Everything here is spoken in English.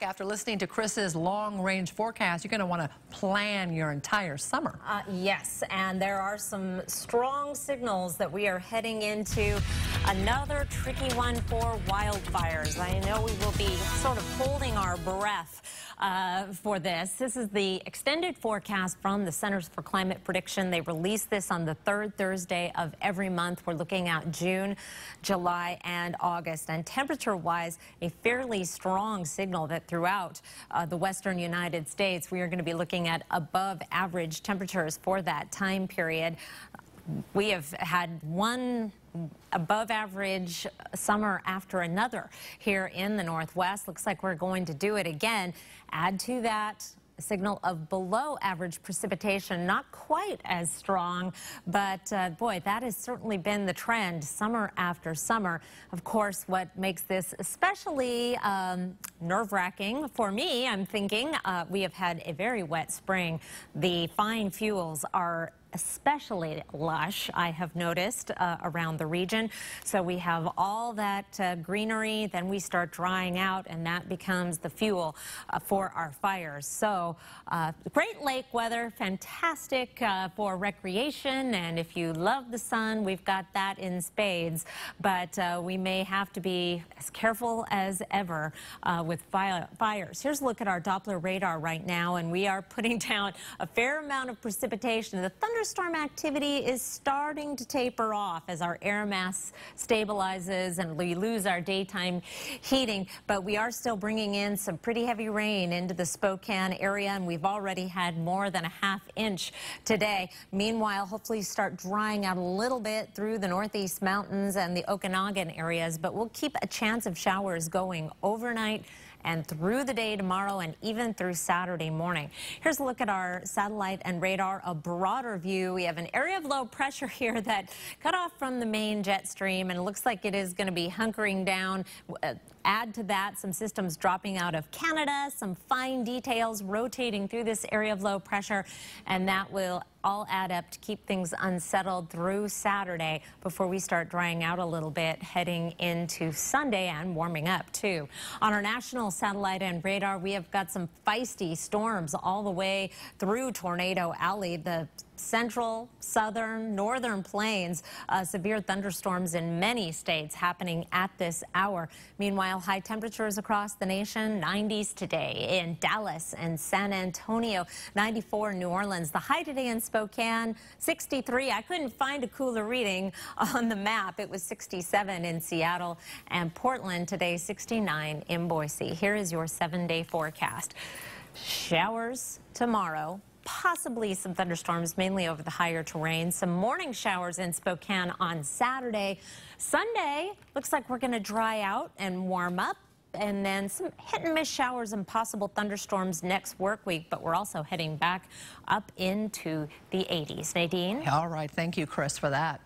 back after listening to Kris's long-range forecast. You're going to want to plan your entire summer. Yes, and there are some strong signals that we are heading into another tricky one for wildfires. I know we will be sort of holding our breath for this. This is the extended forecast from the Centers for Climate Prediction. They release this on the third Thursday of every month. We're looking at June, July, and August. And temperature-wise, a fairly strong signal that throughout the western United States, we are going to be looking at above average temperatures for that time period. We have had one above average summer after another here in the Northwest. Looks like we're going to do it again. Add to that a signal of below average precipitation, not quite as strong, but boy, that has certainly been the trend summer after summer. Of course, what makes this especially nerve-wracking for me, I'm thinking, we have had a very wet spring. The fine fuels are especially lush, I have noticed, around the region. So we have all that greenery, then we start drying out, and that becomes the fuel for our fires. So Great Lake weather, fantastic for recreation, and if you love the sun, we've got that in spades. But we may have to be as careful as ever with fires. Here's a look at our Doppler radar right now, and we are putting down a fair amount of precipitation. The thunderstorm activity is starting to taper off as our air mass stabilizes and we lose our daytime heating, but we are still bringing in some pretty heavy rain into the Spokane area, and we've already had more than a ½ inch today. Meanwhile, hopefully start drying out a little bit through the Northeast Mountains and the Okanagan areas, but we'll keep a chance of showers going overnight and through the day tomorrow and even through Saturday morning. Here's a look at our satellite and radar, a broader view. We have an area of low pressure here that cut off from the main jet stream, and it looks like it is going to be hunkering down. Add to that some systems dropping out of Canada, some fine details rotating through this area of low pressure, and that will all add up to keep things unsettled through Saturday before we start drying out a little bit heading into Sunday and warming up too. On our national satellite and radar, we have got some feisty storms all the way through Tornado Alley. The central, southern, northern plains, severe thunderstorms in many states happening at this hour. Meanwhile, high temperatures across the nation, 90s today in Dallas and San Antonio, 94 in New Orleans. The high today in Spokane, 63. I couldn't find a cooler reading on the map. It was 67 in Seattle and Portland today, 69 in Boise. Here is your 7-day forecast. Showers tomorrow. Possibly some thunderstorms, mainly over the higher terrain. Some morning showers in Spokane on Saturday. Sunday, looks like we're going to dry out and warm up. And then some hit-and-miss showers and possible thunderstorms next work week. But we're also heading back up into the 80s. Nadine? All right. Thank you, Kris, for that.